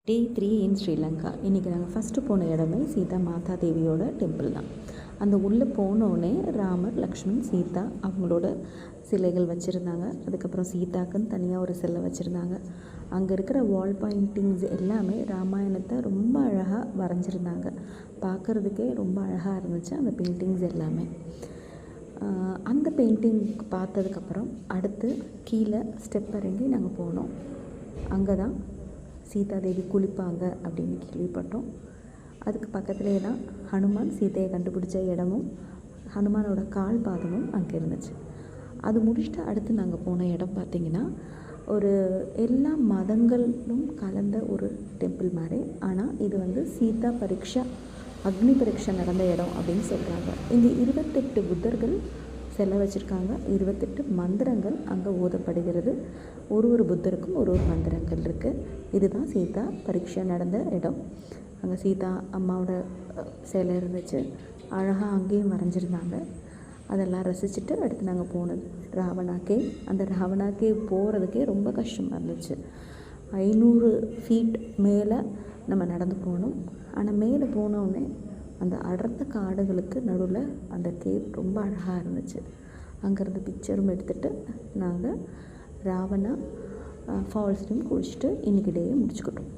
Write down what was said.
டே 3 இன் ஸ்ரீலங்கா. இன்றைக்கி நாங்கள் ஃபஸ்ட்டு போன இடமே சீதா மாதா தேவியோட டெம்பிள் தான். அந்த உள்ளே போனோடனே ராமர், லக்ஷ்மண், சீதா அவங்களோட சிலைகள் வச்சுருந்தாங்க. அதுக்கப்புறம் சீதாக்குன்னு தனியாக ஒரு சிலை வச்சுருந்தாங்க. அங்கே இருக்கிற வால் பெயிண்டிங்ஸ் எல்லாமே ராமாயணத்தை ரொம்ப அழகாக வரைஞ்சிருந்தாங்க. பார்க்குறதுக்கே ரொம்ப அழகாக இருந்துச்சு அந்த பெயிண்டிங்ஸ் எல்லாமே. அந்த பெயிண்டிங் பார்த்ததுக்கப்புறம் அடுத்து கீழே ஸ்டெப் இறங்கி நாங்கள் போனோம். அங்கே தான் சீதாதேவி குளிப்பாங்க அப்படின்னு கேள்விப்பட்டோம். அதுக்கு பக்கத்துலேயே தான் ஹனுமான் சீதையை கண்டுபிடிச்ச இடமும் ஹனுமானோட கால் பாதமும் அங்கே இருந்துச்சு. அது முடிச்சுட்டு அடுத்து நாங்கள் போன இடம் பார்த்திங்கன்னா ஒரு எல்லா மதங்களும் கலந்த ஒரு டெம்பிள் மாதிரி. ஆனால் இது சீதா பரீட்சா அக்னி பரீட்சை நடந்த இடம் அப்படின்னு சொல்கிறாங்க. இங்கே 28 புத்தர்கள் சிலை வச்சுருக்காங்க. 28 மந்திரங்கள் அங்கே ஓதப்படுகிறது. ஒரு புத்தருக்கும் ஒரு மந்திரங்கள் இருக்குது. இதுதான் சீதா பரீட்சை நடந்த இடம். அங்கே சீதா அம்மாவோட சிலை இருந்துச்சு. அழகாக அங்கேயும் வரைஞ்சிருந்தாங்க. அதெல்லாம் ரசிச்சுட்டு அடுத்து நாங்கள் போனது ராவணா கேவ். அந்த ராவணா கேவ் போகிறதுக்கே ரொம்ப கஷ்டமாக இருந்துச்சு. 500 ஃபீட் மேலே நம்ம நடந்து போகணும். ஆனால் மேலே போனோடனே அந்த அடர்ந்த காடுகளுக்கு நடுவில் அந்த கேவ் ரொம்ப அழகாக இருந்துச்சு. அங்கேருந்து பிக்சரும் எடுத்துகிட்டு நாங்கள் ராவணா ஃபால்ஸ்லையும் குளிச்சுட்டு இன்றைக்கி டேயை முடிச்சுக்கிட்டோம்.